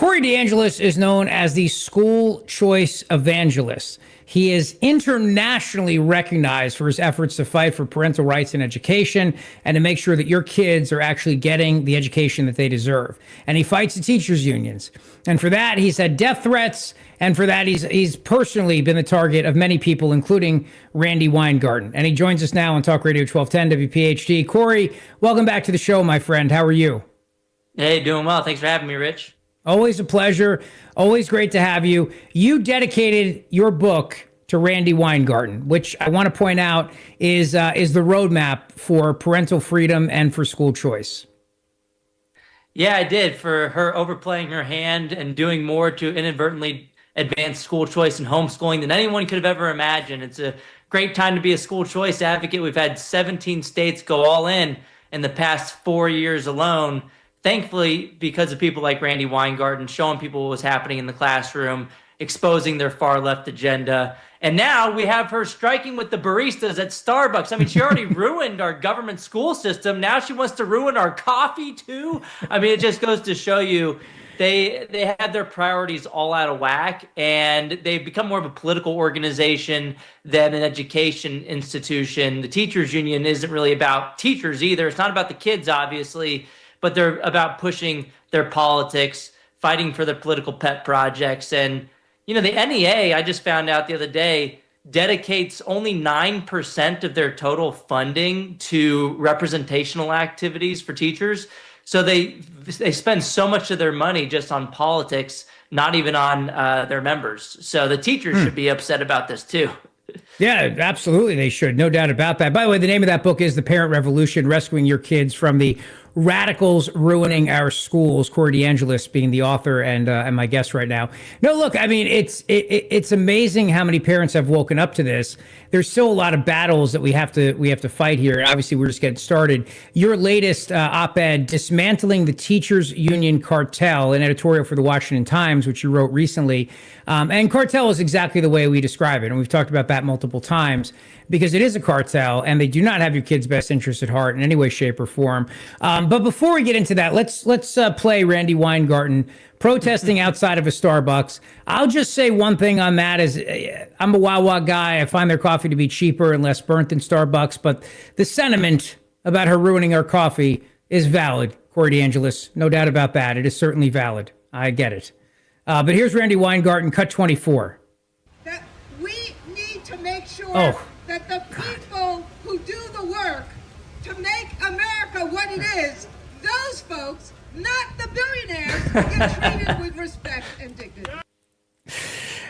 Corey DeAngelis is known as the school choice evangelist. He is internationally recognized for his efforts to fight for parental rights in education and to make sure that your kids are actually getting the education that they deserve. And he fights the teachers' unions. And for that, he's had death threats. And for that, he's personally been the target of many people, including Randi Weingarten. And he joins us now on Talk Radio 1210 WPHT. Corey, welcome back to the show, my friend. How are you? Hey, doing well. Thanks for having me, Rich. Always a pleasure. Always great to have you. You dedicated your book to Randi Weingarten, which I want to point out is the roadmap for parental freedom and for school choice. Yeah, I did, for her overplaying her hand and doing more to inadvertently advance school choice and homeschooling than anyone could have ever imagined. It's a great time to be a school choice advocate. We've had 17 states go all in the past 4 years alone. Thankfully, because of people like Randi Weingarten showing people what was happening in the classroom, exposing their far left agenda. And now we have her striking with the baristas at Starbucks. I mean, she already ruined our government school system. Now she wants to ruin our coffee too. I mean, it just goes to show you they had their priorities all out of whack, and they've become more of a political organization than an education institution. The teachers union isn't really about teachers either. It's not about the kids, obviously, but they're about pushing their politics, fighting for their political pet projects. And, you know, the NEA, I just found out the other day, dedicates only 9% of their total funding to representational activities for teachers. So they spend so much of their money just on politics, not even on their members. So the teachers should be upset about this too. Yeah, absolutely. They should. No doubt about that. By the way, the name of that book is The Parent Revolution, Rescuing Your Kids from the Radicals Ruining Our Schools. Corey DeAngelis being the author and my guest right now. No, look, I mean, it's amazing how many parents have woken up to this. There's still a lot of battles that we have to fight here. Obviously, we're just getting started. Your latest op-ed, Dismantling the Teachers Union Cartel, an editorial for the Washington Times, which you wrote recently. And cartel is exactly the way we describe it. And we've talked about that multiple times because it is a cartel and they do not have your kids' best interests at heart in any way, shape, or form. But before we get into that, let's play Randi Weingarten protesting outside of a Starbucks. I'll just say one thing on that is I'm a Wawa guy. I find their coffee to be cheaper and less burnt than Starbucks. But the sentiment about her ruining our coffee is valid, Corey DeAngelis. No doubt about that. It is certainly valid. I get it. But here's Randi Weingarten, cut 24. That we need to make sure that the people who do the work to make America what it is, those folks, not the billionaires, get treated with respect and dignity.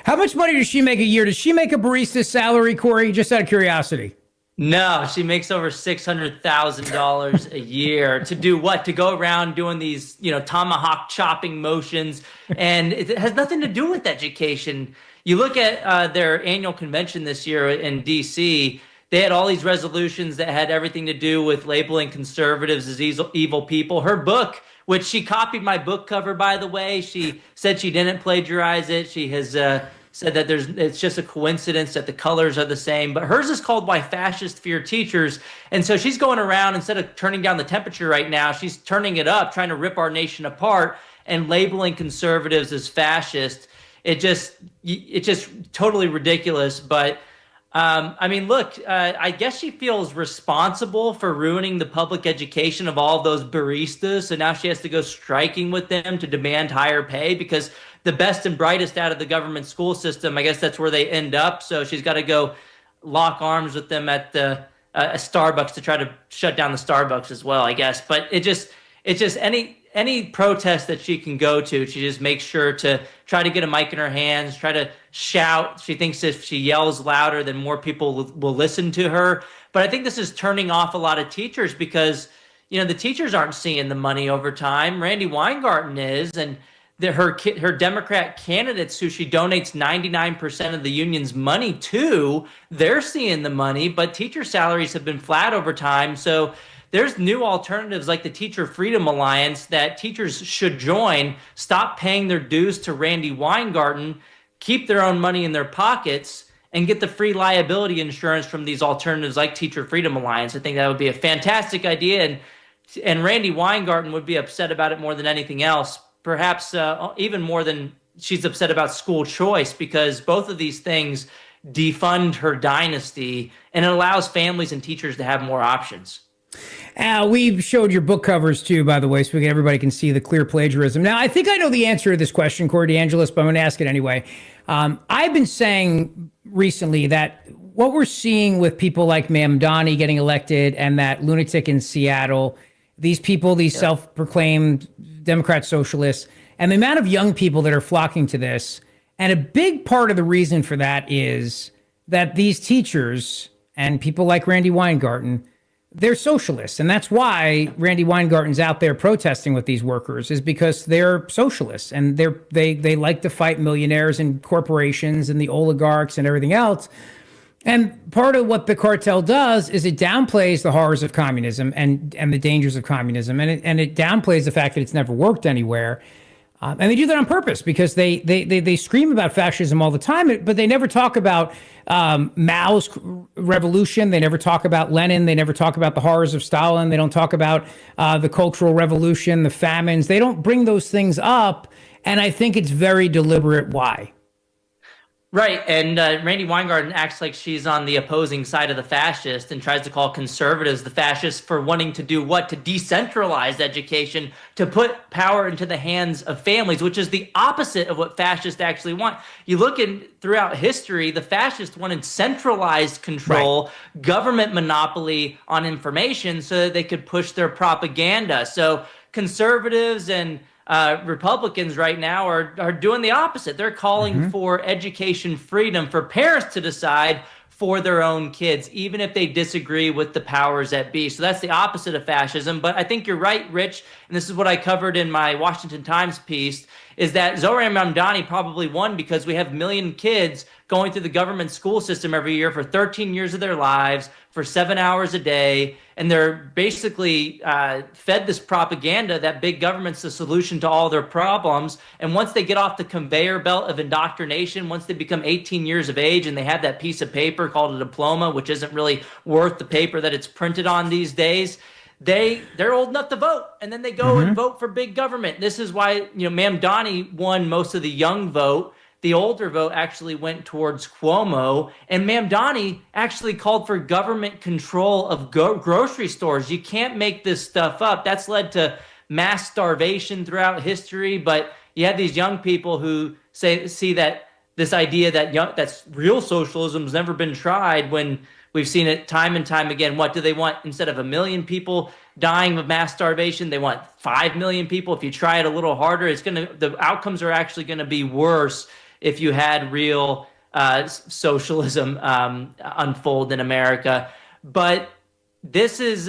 How much money does she make a year? Does she make a barista's salary, Corey? Just out of curiosity. No, she makes over $600,000 a year to do what? To go around doing these, tomahawk chopping motions, and it has nothing to do with education. You look at their annual convention this year in D.C., they had all these resolutions that had everything to do with labeling conservatives as evil people. Her book, which she copied my book cover, by the way, she said she didn't plagiarize it. She has said that it's just a coincidence that the colors are the same. But hers is called Why Fascists Fear Teachers. And so she's going around, instead of turning down the temperature right now, she's turning it up, trying to rip our nation apart and labeling conservatives as fascist. It's just totally ridiculous. But I guess she feels responsible for ruining the public education of all of those baristas. So now she has to go striking with them to demand higher pay because the best and brightest out of the government school system, I guess that's where they end up. So she's got to go lock arms with them at the Starbucks to try to shut down the Starbucks as well, I guess. But it's just any protest that she can go to, she just makes sure to try to get a mic in her hands, try to shout. She thinks if she yells louder, then more people will listen to her. But I think this is turning off a lot of teachers because, the teachers aren't seeing the money over time. Randi Weingarten is, and her Democrat candidates, who she donates 99% of the union's money to, they're seeing the money, but teacher salaries have been flat over time. So there's new alternatives like the Teacher Freedom Alliance that teachers should join, stop paying their dues to Randi Weingarten, keep their own money in their pockets, and get the free liability insurance from these alternatives like Teacher Freedom Alliance. I think that would be a fantastic idea, and Randi Weingarten would be upset about it more than anything else. perhaps even more than she's upset about school choice, because both of these things defund her dynasty, and it allows families and teachers to have more options. We showed your book covers too, by the way, so everybody can see the clear plagiarism. Now, I think I know the answer to this question, Corey DeAngelis, but I'm going to ask it anyway. I've been saying recently that what we're seeing with people like Mamdani getting elected and that lunatic in Seattle, these people, these self-proclaimed Democrat socialists, and the amount of young people that are flocking to this, and a big part of the reason for that is that these teachers and people like Randi Weingarten, they're socialists. And that's why Randi Weingarten's out there protesting with these workers, is because they're socialists and they like to fight millionaires and corporations and the oligarchs and everything else. And part of what the cartel does is it downplays the horrors of communism and the dangers of communism. And it downplays the fact that it's never worked anywhere. And they do that on purpose because they scream about fascism all the time, but they never talk about Mao's revolution. They never talk about Lenin. They never talk about the horrors of Stalin. They don't talk about the Cultural Revolution, the famines. They don't bring those things up. And I think it's very deliberate why. Right. And Randi Weingarten acts like she's on the opposing side of the fascist and tries to call conservatives the fascists for wanting to do what? To decentralize education, to put power into the hands of families, which is the opposite of what fascists actually want. You look throughout history, the fascists wanted centralized control, right, government monopoly on information so that they could push their propaganda. So conservatives and Republicans right now are doing the opposite. They're calling for education freedom, for parents to decide for their own kids, even if they disagree with the powers that be. So that's the opposite of fascism. But I think you're right, Rich, and this is what I covered in my Washington Times piece, is that Zohran Mamdani probably won because we have a million kids going through the government school system every year for 13 years of their lives, for 7 hours a day, and they're basically fed this propaganda that big government's the solution to all their problems. And once they get off the conveyor belt of indoctrination, once they become 18 years of age and they have that piece of paper called a diploma, which isn't really worth the paper that it's printed on these days, they're old enough to vote, and then they go and vote for big government. This is why, Mamdani won most of the young vote. The older vote actually went towards Cuomo, and Mamdani actually called for government control of grocery stores. You can't make this stuff up. That's led to mass starvation throughout history, but you have these young people who see that this idea that that's real socialism has never been tried, when we've seen it time and time again. What do they want? Instead of 1 million people dying of mass starvation, they want 5 million people. If you try it a little harder, the outcomes are actually going to be worse if you had real socialism unfold in America. But this is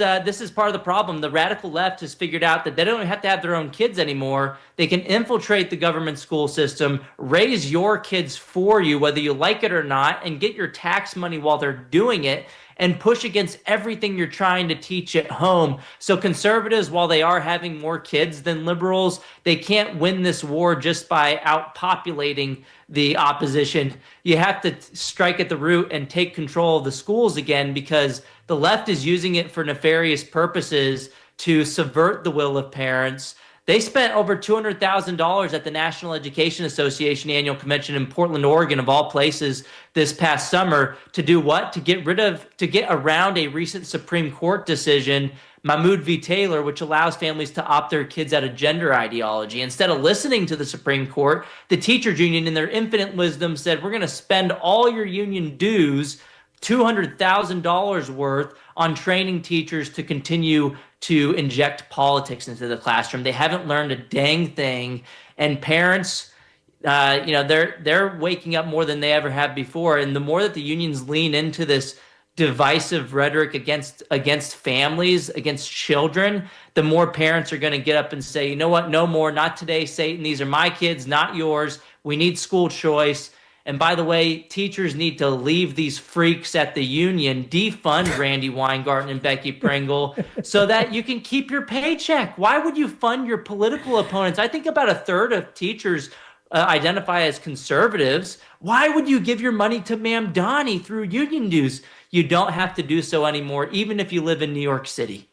part of the problem. The radical left has figured out that they don't have to have their own kids anymore. They can infiltrate the government school system, raise your kids for you, whether you like it or not, and get your tax money while they're doing it, and push against everything you're trying to teach at home. So conservatives, while they are having more kids than liberals, they can't win this war just by outpopulating the opposition. You have to strike at the root and take control of the schools again, because the left is using it for nefarious purposes to subvert the will of parents. They spent over $200,000 at the National Education Association annual convention in Portland, Oregon, of all places, this past summer to do what? To get around a recent Supreme Court decision, Mahmoud v. Taylor, which allows families to opt their kids out of gender ideology. Instead of listening to the Supreme Court, the teachers union in their infinite wisdom said, we're going to spend all your union dues, $200,000 worth, on training teachers to continue to inject politics into the classroom. They haven't learned a dang thing. And parents, they're waking up more than they ever have before. And the more that the unions lean into this divisive rhetoric against families, against children, the more parents are going to get up and say, you know what, no more, not today, Satan. These are my kids, not yours. We need school choice. And by the way, teachers need to leave these freaks at the union, defund Randi Weingarten and Becky Pringle so that you can keep your paycheck. Why would you fund your political opponents? I think about a third of teachers identify as conservatives. Why would you give your money to Mamdani through union dues? You don't have to do so anymore, even if you live in New York City.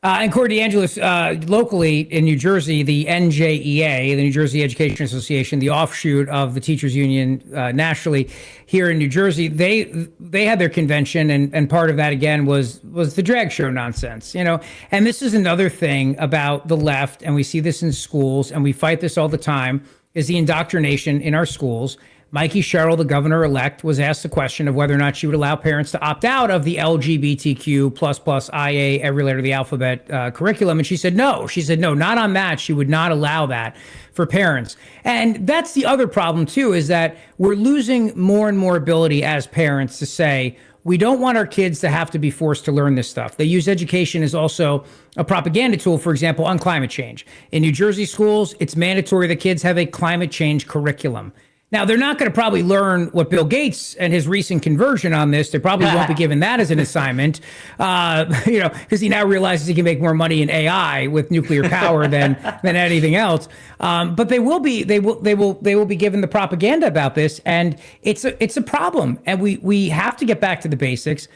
And Corey DeAngelis, locally in New Jersey, the NJEA, the New Jersey Education Association, the offshoot of the teachers union nationally here in New Jersey, they had their convention, and part of that again was the drag show nonsense, you know. And this is another thing about the left, and we see this in schools, and we fight this all the time, is the indoctrination in our schools. Mikey Sherrill, the governor-elect, was asked the question of whether or not she would allow parents to opt out of the LGBTQ++ IA, every letter of the alphabet curriculum. And she said no. She said no, not on that. She would not allow that for parents. And that's the other problem, too, is that we're losing more and more ability as parents to say, we don't want our kids to have to be forced to learn this stuff. They use education as also a propaganda tool, for example, on climate change. In New Jersey schools, it's mandatory that kids have a climate change curriculum. Now, they're not going to probably learn what Bill Gates and his recent conversion on this. They probably won't be given that as an assignment, you know, because he now realizes he can make more money in AI with nuclear power than anything else. But they will be given the propaganda about this, and it's a problem. And we have to get back to the basics.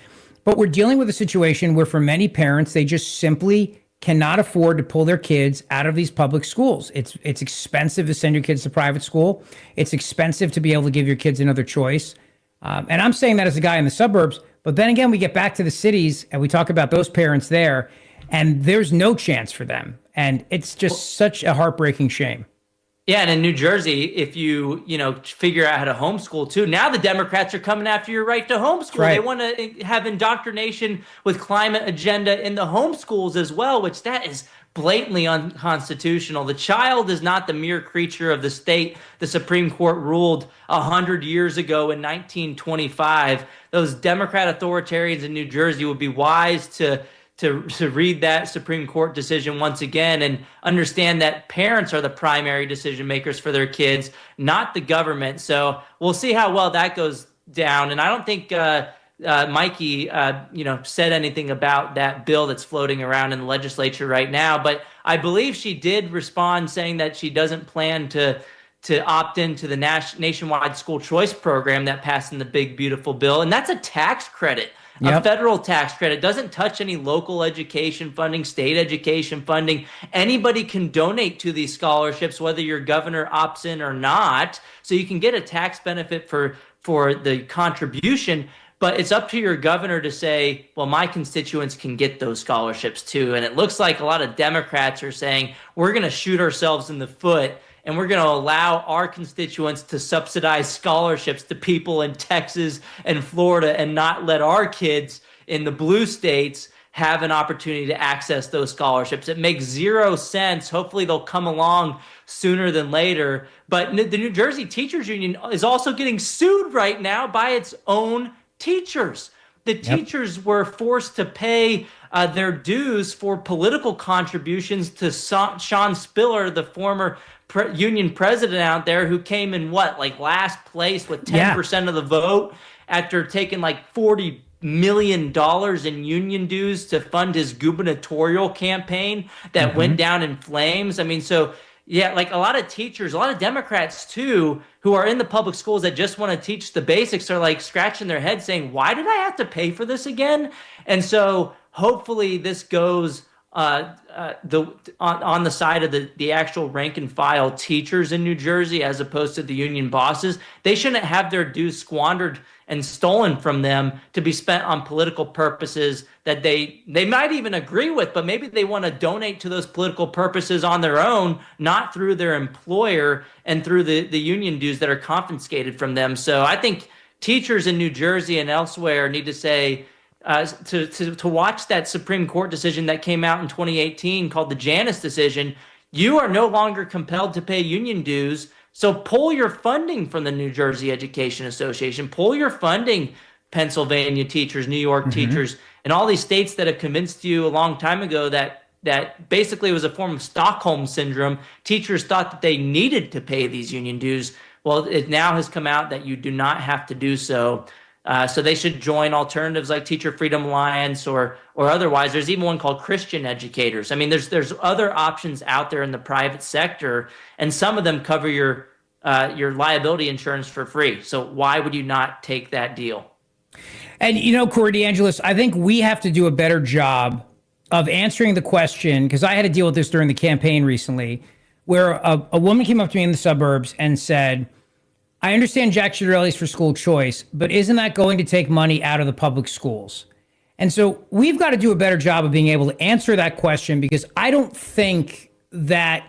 But we're dealing with a situation where, for many parents, they just simply cannot afford to pull their kids out of these public schools. It's expensive to send your kids to private school. It's expensive to be able to give your kids another choice. And I'm saying that as a guy in the suburbs. But then again, we get back to the cities and we talk about those parents there, and there's no chance for them. And it's just such a heartbreaking shame. Yeah, and in New Jersey, if you figure out how to homeschool too, now the Democrats are coming after your right to homeschool. Right. They want to have indoctrination with climate agenda in the homeschools as well, which that is blatantly unconstitutional. The child is not the mere creature of the state. The Supreme Court ruled 100 years ago in 1925. Those Democrat authoritarians in New Jersey would be wise to read that Supreme Court decision once again and understand that parents are the primary decision makers for their kids, not the government. So we'll see how well that goes down. And I don't think Mikey, said anything about that bill that's floating around in the legislature right now. But I believe she did respond saying that she doesn't plan to opt into the nationwide school choice program that passed in the big, beautiful bill. And that's a tax credit. Yep. A federal tax credit doesn't touch any local education funding, state education funding. Anybody can donate to these scholarships, whether your governor opts in or not. So you can get a tax benefit for the contribution, but it's up to your governor to say, well, my constituents can get those scholarships too. And it looks like a lot of Democrats are saying, we're going to shoot ourselves in the foot and we're going to allow our constituents to subsidize scholarships to people in Texas and Florida and not let our kids in the blue states have an opportunity to access those scholarships. It makes zero sense. Hopefully they'll come along sooner than later. But the New Jersey Teachers Union is also getting sued right now by its own teachers. The teachers were forced to pay their dues for political contributions to Sean Spiller, the former union president out there, who came in last place with 10% of the vote after taking $40 million in union dues to fund his gubernatorial campaign that went down in flames. I mean, so yeah, a lot of teachers, a lot of Democrats too, who are in the public schools that just want to teach the basics are scratching their head saying, why did I have to pay for this again? And so hopefully this goes on the side of the actual rank and file teachers in New Jersey, as opposed to the union bosses. They shouldn't have their dues squandered and stolen from them to be spent on political purposes that they might even agree with, but maybe they want to donate to those political purposes on their own, not through their employer and through the union dues that are confiscated from them. So I think teachers in New Jersey and elsewhere need to say, to watch that Supreme Court decision that came out in 2018 called the Janus decision. You are no longer compelled to pay union dues. So pull your funding from the New Jersey Education Association, pull your funding, Pennsylvania teachers, New York teachers, and all these states that have convinced you a long time ago that basically was a form of Stockholm syndrome. Teachers thought that they needed to pay these union dues. Well, it now has come out that you do not have to do so. So they should join alternatives like Teacher Freedom Alliance or otherwise. There's even one called Christian Educators. I mean, there's other options out there in the private sector, and some of them cover your liability insurance for free. So why would you not take that deal? And Corey DeAngelis, I think we have to do a better job of answering the question, because I had to deal with this during the campaign recently, where a woman came up to me in the suburbs and said, I understand Jack Ciattarelli's for school choice, but isn't that going to take money out of the public schools? And so we've got to do a better job of being able to answer that question, because I don't think that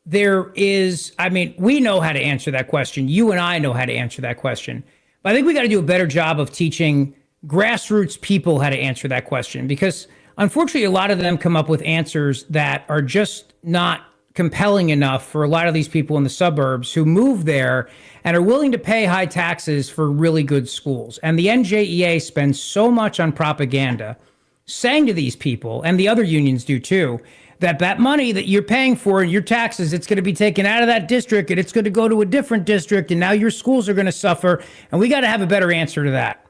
there is, I mean, we know how to answer that question. You and I know how to answer that question. But I think we got to do a better job of teaching grassroots people how to answer that question, because unfortunately, a lot of them come up with answers that are just not compelling enough for a lot of these people in the suburbs who move there and are willing to pay high taxes for really good schools. And the NJEA spends so much on propaganda saying to these people, and the other unions do too, that that money that you're paying for in your taxes, it's going to be taken out of that district and it's going to go to a different district, and now your schools are going to suffer. And we got to have a better answer to that.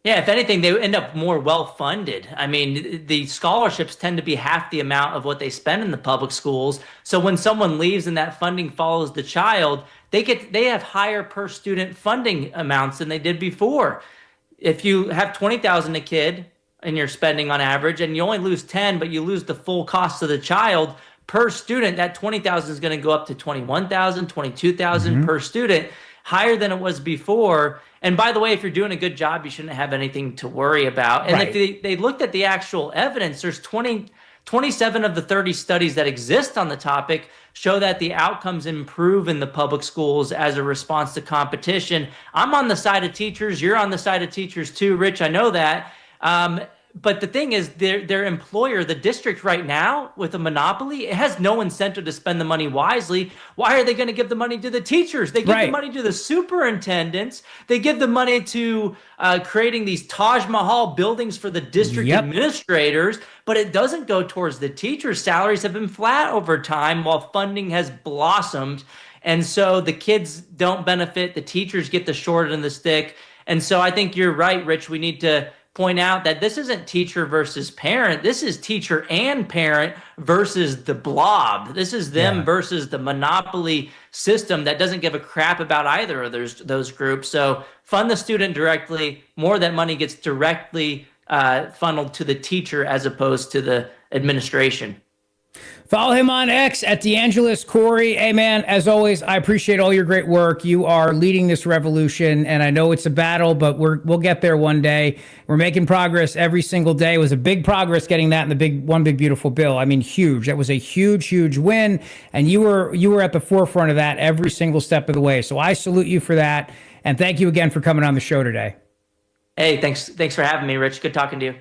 Yeah, if anything, they end up more well-funded. I mean, the scholarships tend to be half the amount of what they spend in the public schools. So when someone leaves and that funding follows the child, they have higher per student funding amounts than they did before. If you have $20,000 a kid and you're spending on average, and you only lose 10, but you lose the full cost of the child per student, that 20,000 is going to go up to 21,000, 22,000 per student, higher than it was before. And by the way, if you're doing a good job, you shouldn't have anything to worry about. And if they looked at the actual evidence, there's 27 of the 30 studies that exist on the topic show that the outcomes improve in the public schools as a response to competition. I'm on the side of teachers. You're on the side of teachers too, Rich. I know that. But the thing is, their employer, the district right now, with a monopoly, it has no incentive to spend the money wisely. Why are they going to give the money to the teachers? They give the money to the superintendents. They give the money to creating these Taj Mahal buildings for the district administrators, but it doesn't go towards the teachers. Salaries have been flat over time while funding has blossomed. And so the kids don't benefit. The teachers get the short end of the stick. And so I think you're right, Rich. We need to point out that this isn't teacher versus parent. This is teacher and parent versus the blob. This is them versus the monopoly system that doesn't give a crap about either of those groups. So fund the student directly. More of that money gets directly funneled to the teacher as opposed to the administration. Follow him on X at DeAngelis. Corey, hey man, as always, I appreciate all your great work. You are leading this revolution, and I know it's a battle, but we'll get there one day. We're making progress every single day. It was a big progress getting that in the one big beautiful bill. I mean, huge. That was a huge win, and you were at the forefront of that every single step of the way. So I salute you for that, and thank you again for coming on the show today. Hey, thanks for having me, Rich. Good talking to you.